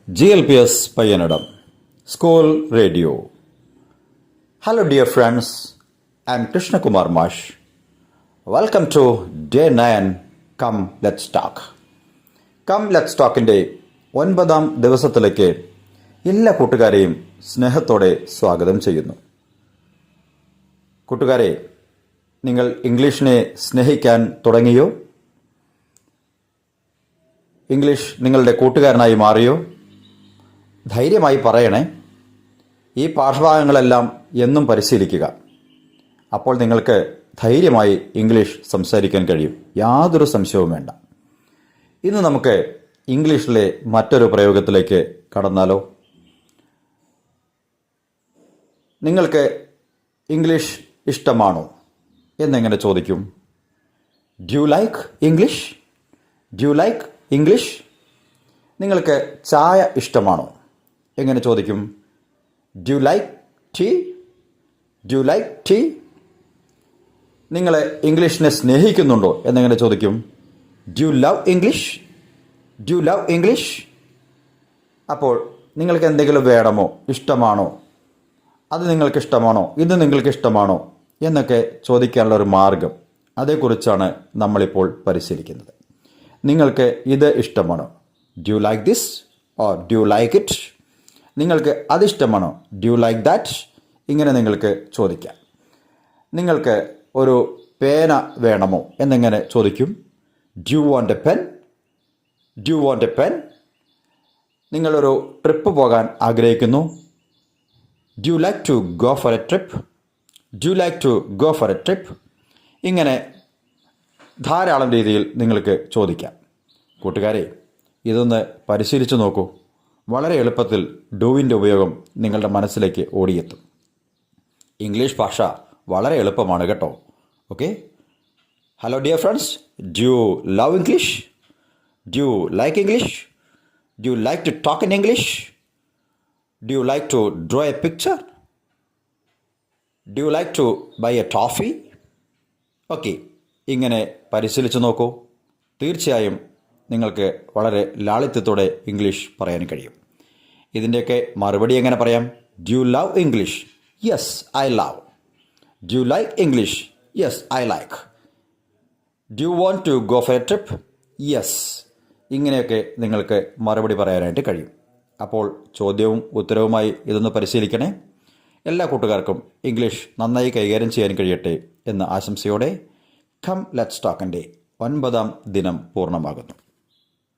GLPS Payanadam School Radio. Hello dear friends, I am Krishna Kumar Mash. Welcome to Day 9 Come Let's Talk. Come Let's Talkന്റെ 9ാം ദിവസത്തിലേക്ക് എല്ലാ കൂട്ടുകാരെയും സ്നേഹത്തോടെ സ്വാഗതം ചെയ്യുന്നു. കൂട്ടുകാരെ, നിങ്ങൾ ഇംഗ്ലീഷിനെ സ്നേഹിക്കാൻ തുടങ്ങിയോ? ഇംഗ്ലീഷ് നിങ്ങളുടെ കൂട്ടുകാരനായി മാറിയോ? ധൈര്യമായി പറയണേ. ഈ പാഠഭാഗങ്ങളെല്ലാം എന്നും പരിശീലിക്കുക. അപ്പോൾ നിങ്ങൾക്ക് ധൈര്യമായി ഇംഗ്ലീഷ് സംസാരിക്കാൻ കഴിയും. യാതൊരു സംശയവും വേണ്ട. ഇന്ന് നമുക്ക് ഇംഗ്ലീഷിലെ മറ്റൊരു പ്രയോഗത്തിലേക്ക് കടന്നാലോ? നിങ്ങൾക്ക് ഇംഗ്ലീഷ് ഇഷ്ടമാണോ എന്നെങ്ങനെ ചോദിക്കും? Do you like English? Do you like English? നിങ്ങൾക്ക് ചായ ഇഷ്ടമാണോ എങ്ങനെ ചോദിക്കും? Do you like tea? Do you like tea? നിങ്ങൾ ഇംഗ്ലീഷിനെ സ്നേഹിക്കുന്നുണ്ടോ എന്നെങ്ങനെ ചോദിക്കും? Do you love English? Do you love English? അപ്പോൾ നിങ്ങൾക്ക് എന്തെങ്കിലും വേണമോ, ഇഷ്ടമാണോ, അത് നിങ്ങൾക്ക് ഇഷ്ടമാണോ, ഇത് നിങ്ങൾക്ക് ഇഷ്ടമാണോ എന്നൊക്കെ ചോദിക്കാനുള്ള ഒരു മാർഗം, അതേക്കുറിച്ചാണ് നമ്മളിപ്പോൾ പരിശീലിക്കുന്നത്. നിങ്ങൾക്ക് ഇത് ഇഷ്ടമാണോ? Do you like this or do you like it? നിങ്ങൾക്ക് അതിഷ്ടമാണോ? Do you like that? ഇങ്ങനെ നിങ്ങൾക്ക് ചോദിക്കാം. നിങ്ങൾക്ക് ഒരു പേന വേണമോ എന്നെങ്ങനെ ചോദിക്കും? Do you want a pen? Do you want a pen? നിങ്ങളൊരു ട്രിപ്പ് പോകാൻ ആഗ്രഹിക്കുന്നു. Do you like to go for a trip? Do you like to go for a trip? ഇങ്ങനെ ധാരാളം രീതിയിൽ നിങ്ങൾക്ക് ചോദിക്കാം. കൂട്ടുകാരെ, ഇതൊന്ന് പരിശീലിച്ചു നോക്കൂ. വളരെ എളുപ്പത്തിൽ ഡൂവിൻ്റെ ഉപയോഗം നിങ്ങളുടെ മനസ്സിലേക്ക് ഓടിയെത്തും. ഇംഗ്ലീഷ് ഭാഷ വളരെ എളുപ്പമാണ് കേട്ടോ. Okay. Hello dear friends, do you love English? Do you like English? Do you like to talk in English? Do you like to draw a picture? Do you like to buy a toffee? Okay, ഇങ്ങനെ പരിശീലിച്ചു നോക്കൂ. തീർച്ചയായും നിങ്ങൾക്ക് വളരെ ലാളിത്യത്തോടെ English പറയാൻ കഴിയും. ഇതിൻ്റെയൊക്കെ മറുപടി എങ്ങനെ പറയാം? Do you love English? Yes, I love. Do you like English? Yes, I like. Do you want to go for a trip? Yes. ഇങ്ങനെയൊക്കെ നിങ്ങൾക്ക് മറുപടി പറയാനായിട്ട് കഴിയും. അപ്പോൾ ചോദ്യവും ഉത്തരവുമായി ഇതൊന്ന് പരിശീലിക്കണേ. എല്ലാ കൂട്ടുകാർക്കും ഇംഗ്ലീഷ് നന്നായി കൈകാര്യം ചെയ്യാൻ കഴിയട്ടെ എന്ന ആശംസയോടെ കം ലെറ്റ്സ് ടോക്കിൻ്റെ 9ാം ദിനം പൂർണ്ണമാകുന്നു.